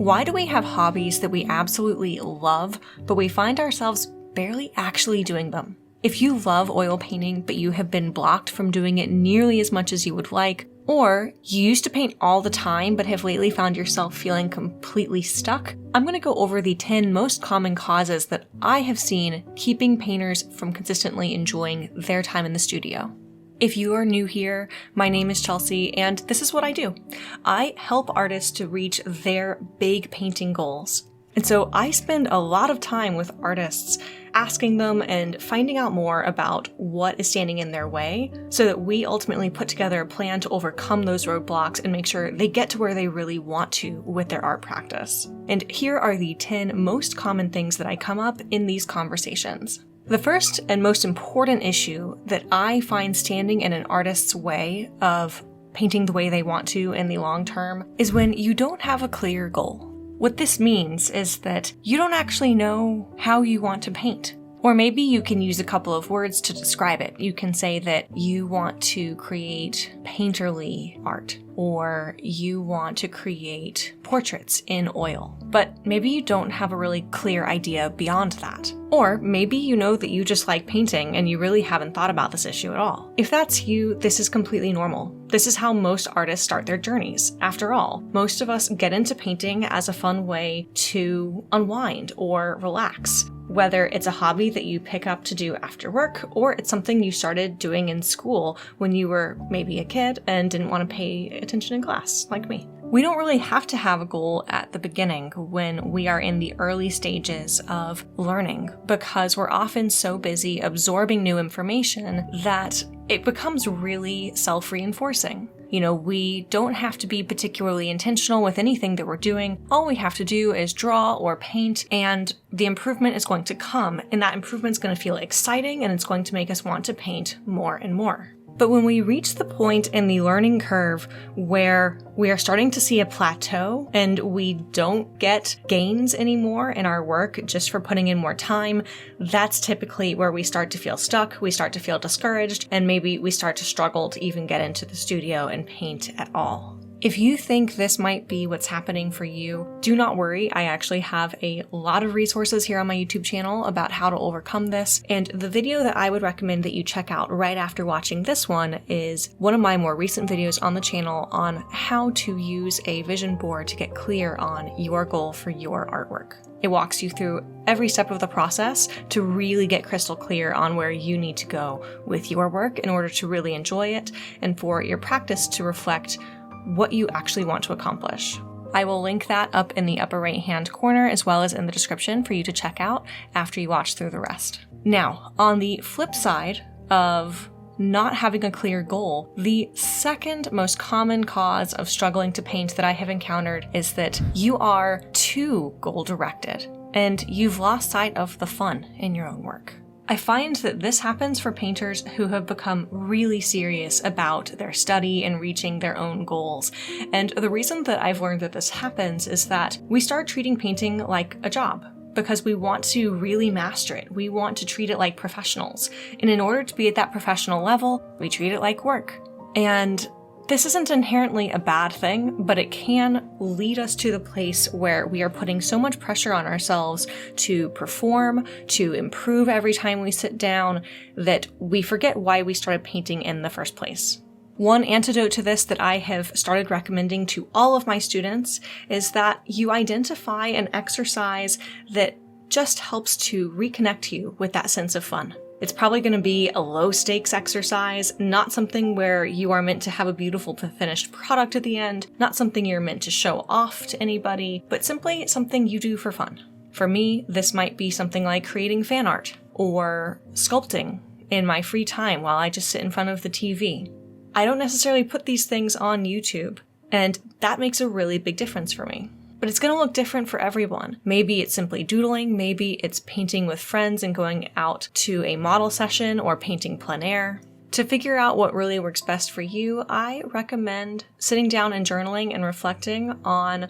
Why do we have hobbies that we absolutely love, but we find ourselves barely actually doing them? If you love oil painting, but you have been blocked from doing it nearly as much as you would like, or you used to paint all the time but have lately found yourself feeling completely stuck, I'm going to go over the 10 most common causes that I have seen keeping painters from consistently enjoying their time in the studio. If you are new here, my name is Chelsea, and this is what I do. I help artists to reach their big painting goals. And so I spend a lot of time with artists asking them and finding out more about what is standing in their way so that we ultimately put together a plan to overcome those roadblocks and make sure they get to where they really want to with their art practice. And here are the 10 most common things that I come up in these conversations. The first and most important issue that I find standing in an artist's way of painting the way they want to in the long term is when you don't have a clear goal. What this means is that you don't actually know how you want to paint. Or maybe you can use a couple of words to describe it. You can say that you want to create painterly art, or you want to create portraits in oil. But maybe you don't have a really clear idea beyond that. Or maybe you know that you just like painting and you really haven't thought about this issue at all. If that's you, this is completely normal. This is how most artists start their journeys. After all, most of us get into painting as a fun way to unwind or relax. Whether it's a hobby that you pick up to do after work, or it's something you started doing in school when you were maybe a kid and didn't want to pay attention in class, like me. We don't really have to have a goal at the beginning when we are in the early stages of learning, because we're often so busy absorbing new information that it becomes really self-reinforcing. We don't have to be particularly intentional with anything that we're doing. All we have to do is draw or paint, and the improvement is going to come, and that improvement is going to feel exciting, and it's going to make us want to paint more and more. But when we reach the point in the learning curve where we are starting to see a plateau and we don't get gains anymore in our work just for putting in more time, that's typically where we start to feel stuck, we start to feel discouraged, and maybe we start to struggle to even get into the studio and paint at all. If you think this might be what's happening for you, do not worry. I actually have a lot of resources here on my YouTube channel about how to overcome this. And the video that I would recommend that you check out right after watching this one is one of my more recent videos on the channel on how to use a vision board to get clear on your goal for your artwork. It walks you through every step of the process to really get crystal clear on where you need to go with your work in order to really enjoy it and for your practice to reflect what you actually want to accomplish. I will link that up in the upper right hand corner as well as in the description for you to check out after you watch through the rest. Now, on the flip side of not having a clear goal, the second most common cause of struggling to paint that I have encountered is that you are too goal-directed and you've lost sight of the fun in your own work. I find that this happens for painters who have become really serious about their study and reaching their own goals. And the reason that I've learned that this happens is that we start treating painting like a job because we want to really master it. We want to treat it like professionals. And in order to be at that professional level, we treat it like work. And this isn't inherently a bad thing, but it can lead us to the place where we are putting so much pressure on ourselves to perform, to improve every time we sit down, that we forget why we started painting in the first place. One antidote to this that I have started recommending to all of my students is that you identify an exercise that just helps to reconnect you with that sense of fun. It's probably going to be a low-stakes exercise, not something where you are meant to have a beautiful finished product at the end, not something you're meant to show off to anybody, but simply something you do for fun. For me, this might be something like creating fan art or sculpting in my free time while I just sit in front of the TV. I don't necessarily put these things on YouTube, and that makes a really big difference for me. But it's going to look different for everyone. Maybe it's simply doodling, maybe it's painting with friends and going out to a model session or painting plein air. To figure out what really works best for you, I recommend sitting down and journaling and reflecting on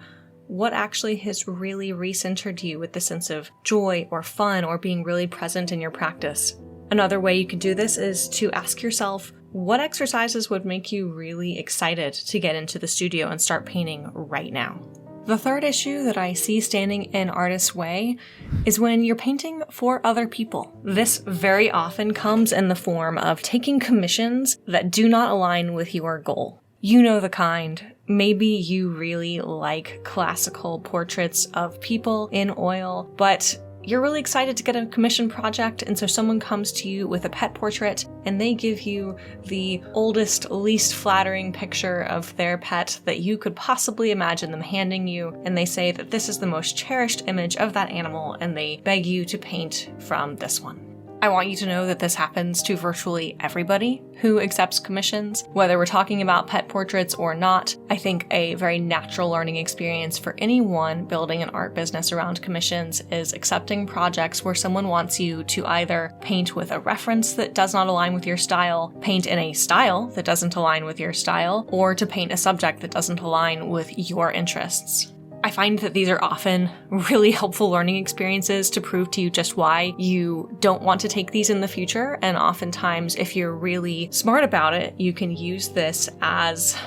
what actually has really recentered you with the sense of joy or fun or being really present in your practice. Another way you can do this is to ask yourself, what exercises would make you really excited to get into the studio and start painting right now? The third issue that I see standing in artists' way is when you're painting for other people. This very often comes in the form of taking commissions that do not align with your goal. You know the kind. Maybe you really like classical portraits of people in oil, but you're really excited to get a commission project, and so someone comes to you with a pet portrait and they give you the oldest, least flattering picture of their pet that you could possibly imagine them handing you, and they say that this is the most cherished image of that animal and they beg you to paint from this one. I want you to know that this happens to virtually everybody who accepts commissions, whether we're talking about pet portraits or not. I think a very natural learning experience for anyone building an art business around commissions is accepting projects where someone wants you to either paint with a reference that does not align with your style, paint in a style that doesn't align with your style, or to paint a subject that doesn't align with your interests. I find that these are often really helpful learning experiences to prove to you just why you don't want to take these in the future, and oftentimes, if you're really smart about it, you can use this as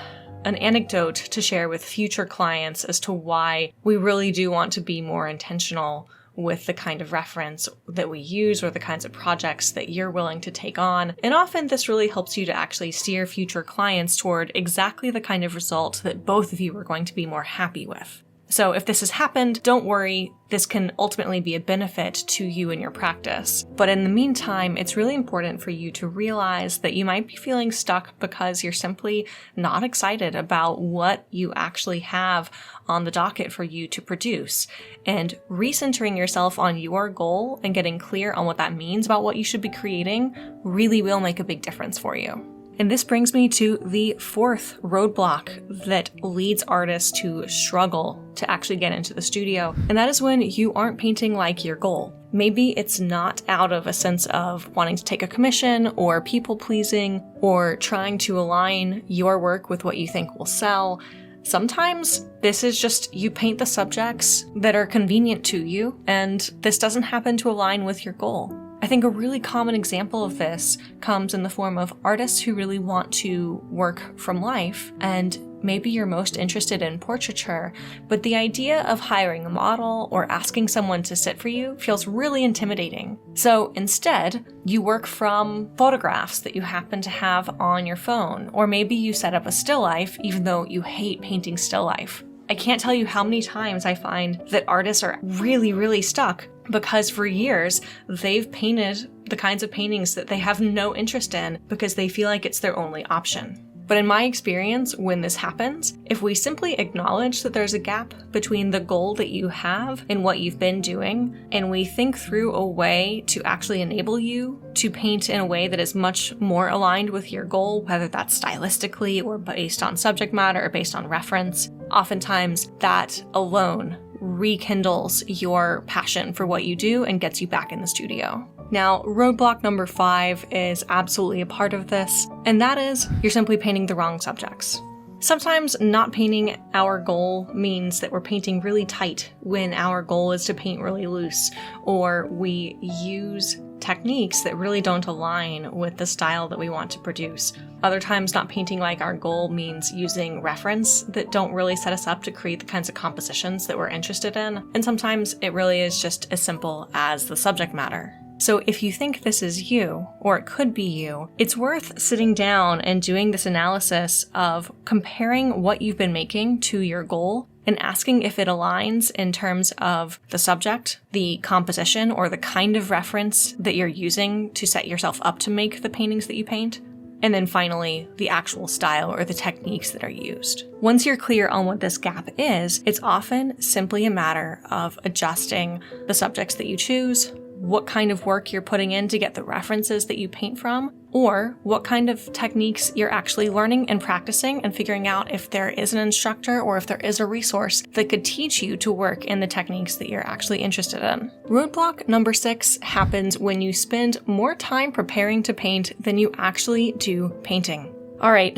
an anecdote to share with future clients as to why we really do want to be more intentional with the kind of reference that we use or the kinds of projects that you're willing to take on. And often this really helps you to actually steer future clients toward exactly the kind of result that both of you are going to be more happy with. So if this has happened, don't worry, this can ultimately be a benefit to you in your practice. But in the meantime, it's really important for you to realize that you might be feeling stuck because you're simply not excited about what you actually have on the docket for you to produce. And recentering yourself on your goal and getting clear on what that means about what you should be creating really will make a big difference for you. And this brings me to the fourth roadblock that leads artists to struggle to actually get into the studio, and that is when you aren't painting like your goal. Maybe it's not out of a sense of wanting to take a commission or people-pleasing or trying to align your work with what you think will sell. Sometimes this is just you paint the subjects that are convenient to you, and this doesn't happen to align with your goal. I think a really common example of this comes in the form of artists who really want to work from life, and maybe you're most interested in portraiture, but the idea of hiring a model or asking someone to sit for you feels really intimidating. So instead, you work from photographs that you happen to have on your phone, or maybe you set up a still life even though you hate painting still life. I can't tell you how many times I find that artists are really, really stuck because for years they've painted the kinds of paintings that they have no interest in because they feel like it's their only option. But in my experience, when this happens, if we simply acknowledge that there's a gap between the goal that you have and what you've been doing, and we think through a way to actually enable you to paint in a way that is much more aligned with your goal, whether that's stylistically or based on subject matter or based on reference, oftentimes that alone rekindles your passion for what you do and gets you back in the studio. Now, roadblock number 5 is absolutely a part of this, and that is you're simply painting the wrong subjects. Sometimes not painting our goal means that we're painting really tight when our goal is to paint really loose, or we use techniques that really don't align with the style that we want to produce. Other times, not painting like our goal means using reference that don't really set us up to create the kinds of compositions that we're interested in. And sometimes it really is just as simple as the subject matter. So if you think this is you, or it could be you, it's worth sitting down and doing this analysis of comparing what you've been making to your goal and asking if it aligns in terms of the subject, the composition, or the kind of reference that you're using to set yourself up to make the paintings that you paint. And then finally, the actual style or the techniques that are used. Once you're clear on what this gap is, it's often simply a matter of adjusting the subjects that you choose, what kind of work you're putting in to get the references that you paint from, or what kind of techniques you're actually learning and practicing and figuring out if there is an instructor or if there is a resource that could teach you to work in the techniques that you're actually interested in. Roadblock number 6 happens when you spend more time preparing to paint than you actually do painting. All right,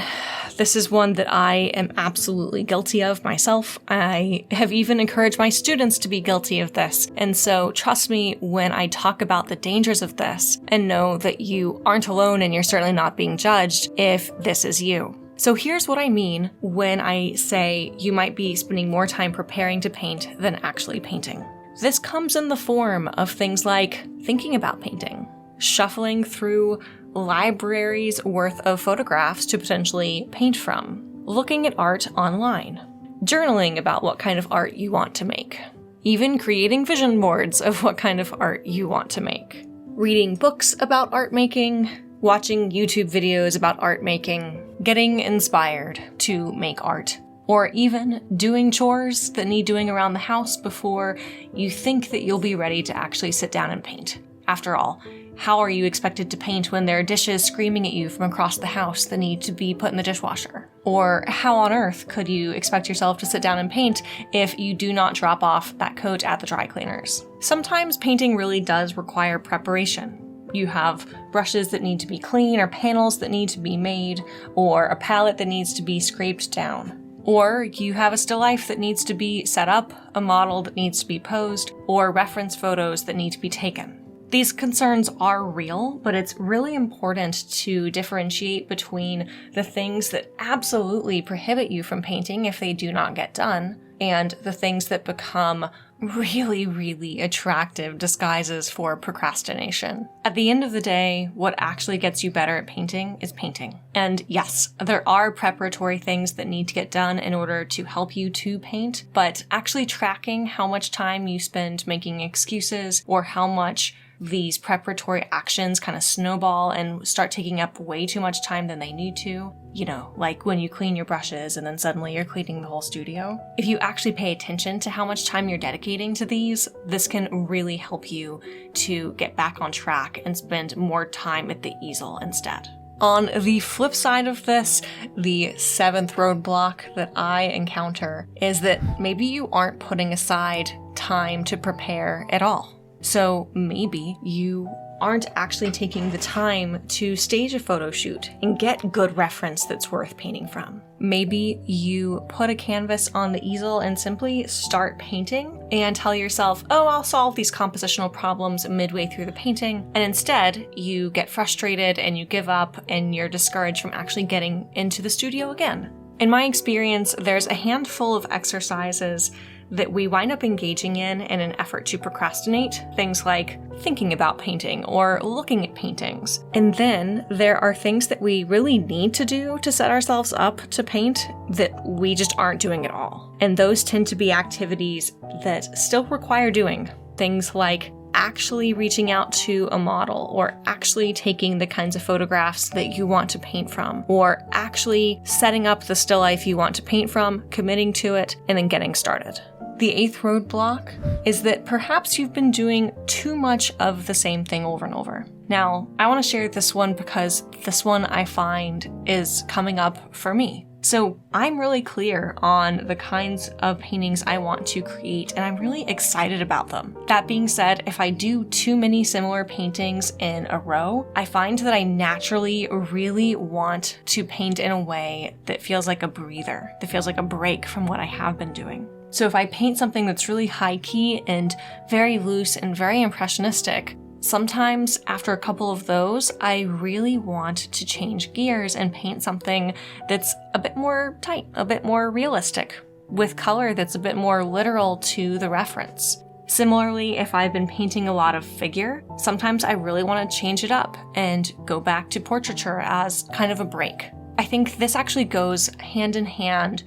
this is one that I am absolutely guilty of myself. I have even encouraged my students to be guilty of this. And so trust me when I talk about the dangers of this, and know that you aren't alone and you're certainly not being judged if this is you. So here's what I mean when I say you might be spending more time preparing to paint than actually painting. This comes in the form of things like thinking about painting, shuffling through libraries worth of photographs to potentially paint from, looking at art online, journaling about what kind of art you want to make, even creating vision boards of what kind of art you want to make, reading books about art making, watching YouTube videos about art making, getting inspired to make art, or even doing chores that need doing around the house before you think that you'll be ready to actually sit down and paint. After all, how are you expected to paint when there are dishes screaming at you from across the house that need to be put in the dishwasher? Or how on earth could you expect yourself to sit down and paint if you do not drop off that coat at the dry cleaners? Sometimes painting really does require preparation. You have brushes that need to be clean, or panels that need to be made, or a palette that needs to be scraped down. Or you have a still life that needs to be set up, a model that needs to be posed, or reference photos that need to be taken. These concerns are real, but it's really important to differentiate between the things that absolutely prohibit you from painting if they do not get done, and the things that become really, really attractive disguises for procrastination. At the end of the day, what actually gets you better at painting is painting. And yes, there are preparatory things that need to get done in order to help you to paint, but actually tracking how much time you spend making excuses or how much these preparatory actions kind of snowball and start taking up way too much time than they need to. You know, like when you clean your brushes and then suddenly you're cleaning the whole studio. If you actually pay attention to how much time you're dedicating to these, this can really help you to get back on track and spend more time at the easel instead. On the flip side of this, the seventh roadblock that I encounter is that maybe you aren't putting aside time to prepare at all. So maybe you aren't actually taking the time to stage a photo shoot and get good reference that's worth painting from. Maybe you put a canvas on the easel and simply start painting and tell yourself, oh, I'll solve these compositional problems midway through the painting. And instead, you get frustrated and you give up and you're discouraged from actually getting into the studio again. In my experience, there's a handful of exercises that we wind up engaging in an effort to procrastinate, things like thinking about painting or looking at paintings. And then there are things that we really need to do to set ourselves up to paint that we just aren't doing at all. And those tend to be activities that still require doing. Things like actually reaching out to a model, or actually taking the kinds of photographs that you want to paint from, or actually setting up the still life you want to paint from, committing to it, and then getting started. The eighth roadblock is that perhaps you've been doing too much of the same thing over and over. Now, I want to share this one because this one I find is coming up for me. So I'm really clear on the kinds of paintings I want to create, and I'm really excited about them. That being said, if I do too many similar paintings in a row, I find that I naturally really want to paint in a way that feels like a breather, that feels like a break from what I have been doing. So if I paint something that's really high key and very loose and very impressionistic, sometimes after a couple of those, I really want to change gears and paint something that's a bit more tight, a bit more realistic, with color that's a bit more literal to the reference. Similarly, if I've been painting a lot of figure, sometimes I really want to change it up and go back to portraiture as kind of a break. I think this actually goes hand in hand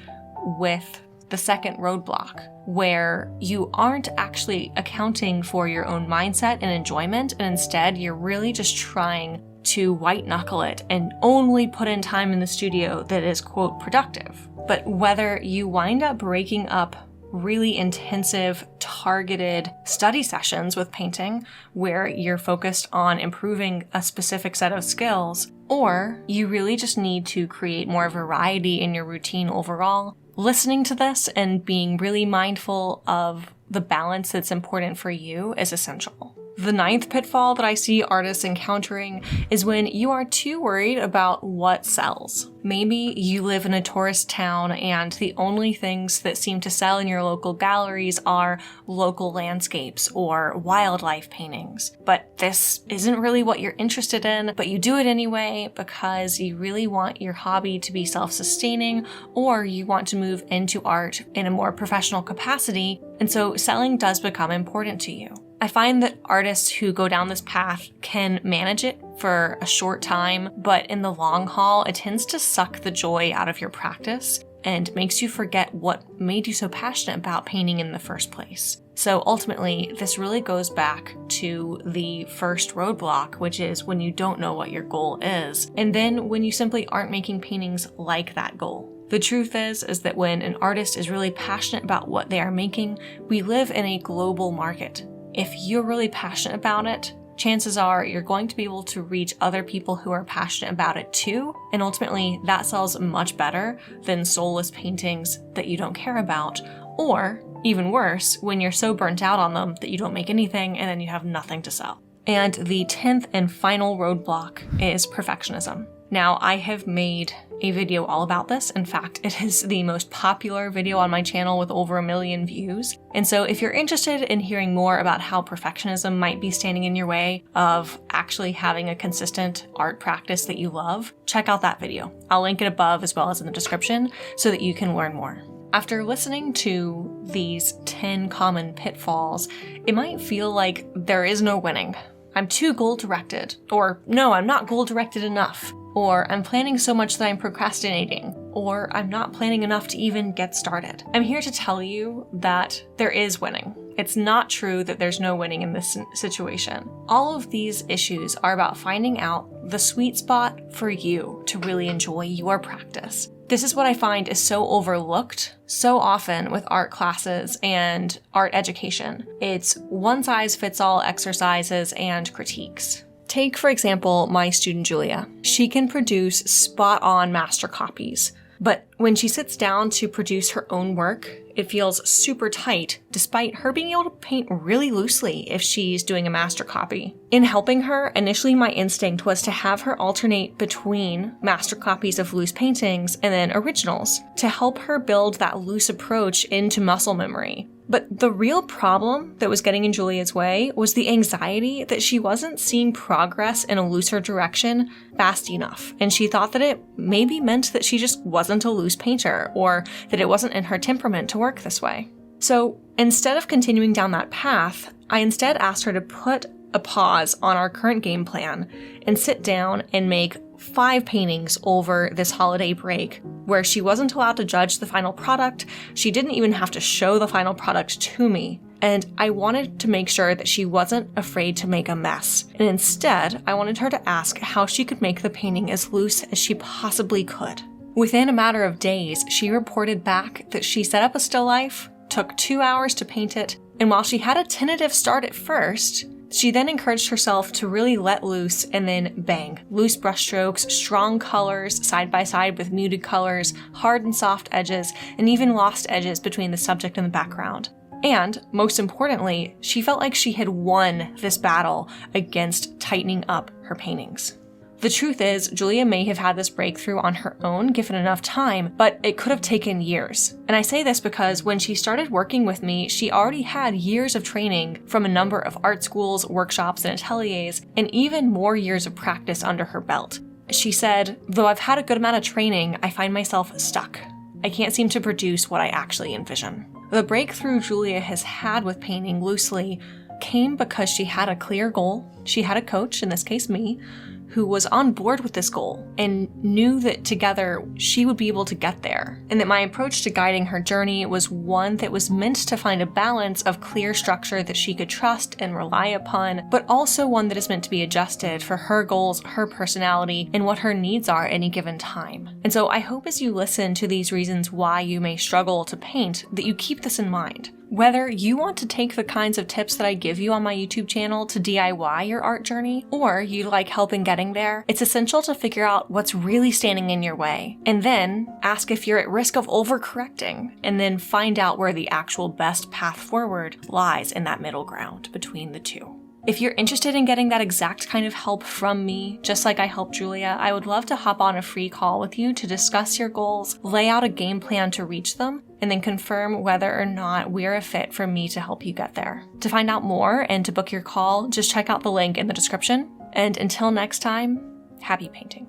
with the second roadblock, where you aren't actually accounting for your own mindset and enjoyment, and instead you're really just trying to white knuckle it and only put in time in the studio that is, quote, productive. But whether you wind up breaking up really intensive, targeted study sessions with painting where you're focused on improving a specific set of skills, or you really just need to create more variety in your routine overall, listening to this and being really mindful of the balance that's important for you is essential. The ninth pitfall that I see artists encountering is when you are too worried about what sells. Maybe you live in a tourist town and the only things that seem to sell in your local galleries are local landscapes or wildlife paintings. But this isn't really what you're interested in, but you do it anyway because you really want your hobby to be self-sustaining, or you want to move into art in a more professional capacity, and so selling does become important to you. I find that artists who go down this path can manage it for a short time, but in the long haul, it tends to suck the joy out of your practice and makes you forget what made you so passionate about painting in the first place. So ultimately, this really goes back to the first roadblock, which is when you don't know what your goal is, and then when you simply aren't making paintings like that goal. The truth is that when an artist is really passionate about what they are making, we live in a global market. If you're really passionate about it, chances are you're going to be able to reach other people who are passionate about it too, and ultimately that sells much better than soulless paintings that you don't care about, or even worse, when you're so burnt out on them that you don't make anything and then you have nothing to sell. And the 10th and final roadblock is perfectionism. Now, I have made a video all about this. In fact, it is the most popular video on my channel with over 1 million views. And so if you're interested in hearing more about how perfectionism might be standing in your way of actually having a consistent art practice that you love, check out that video. I'll link it above as well as in the description so that you can learn more. After listening to these 10 common pitfalls, it might feel like there is no winning. I'm too goal-directed, or no, I'm not goal-directed enough. Or I'm planning so much that I'm procrastinating, or I'm not planning enough to even get started. I'm here to tell you that there is winning. It's not true that there's no winning in this situation. All of these issues are about finding out the sweet spot for you to really enjoy your practice. This is what I find is so overlooked so often with art classes and art education. It's one-size-fits-all exercises and critiques. Take, for example, my student Julia. She can produce spot-on master copies, but when she sits down to produce her own work, it feels super tight, despite her being able to paint really loosely if she's doing a master copy. In helping her, initially my instinct was to have her alternate between master copies of loose paintings and then originals, to help her build that loose approach into muscle memory. But the real problem that was getting in Julia's way was the anxiety that she wasn't seeing progress in a looser direction fast enough, and she thought that it maybe meant that she just wasn't a loose painter, or that it wasn't in her temperament to work this way. So instead of continuing down that path, I instead asked her to put a pause on our current game plan and sit down and make 5 paintings over this holiday break, where she wasn't allowed to judge the final product. She didn't even have to show the final product to me. And I wanted to make sure that she wasn't afraid to make a mess. And instead, I wanted her to ask how she could make the painting as loose as she possibly could. Within a matter of days, she reported back that she set up a still life, took 2 hours to paint it, and while she had a tentative start at first, she then encouraged herself to really let loose and then bang. Loose brushstrokes, strong colors side by side with muted colors, hard and soft edges, and even lost edges between the subject and the background. And, most importantly, she felt like she had won this battle against tightening up her paintings. The truth is, Julia may have had this breakthrough on her own given enough time, but it could have taken years. And I say this because when she started working with me, she already had years of training from a number of art schools, workshops, and ateliers, and even more years of practice under her belt. She said, "Though I've had a good amount of training, I find myself stuck. I can't seem to produce what I actually envision." The breakthrough Julia has had with painting loosely came because she had a clear goal. She had a coach, in this case me, who was on board with this goal and knew that together she would be able to get there, and that my approach to guiding her journey was one that was meant to find a balance of clear structure that she could trust and rely upon, but also one that is meant to be adjusted for her goals, her personality, and what her needs are at any given time. And so I hope as you listen to these reasons why you may struggle to paint, that you keep this in mind. Whether you want to take the kinds of tips that I give you on my YouTube channel to DIY your art journey, or you like help in getting there, it's essential to figure out what's really standing in your way, and then ask if you're at risk of overcorrecting, and then find out where the actual best path forward lies in that middle ground between the two. If you're interested in getting that exact kind of help from me, just like I helped Julia, I would love to hop on a free call with you to discuss your goals, lay out a game plan to reach them, and then confirm whether or not we're a fit for me to help you get there. To find out more and to book your call, just check out the link in the description. And until next time, happy painting.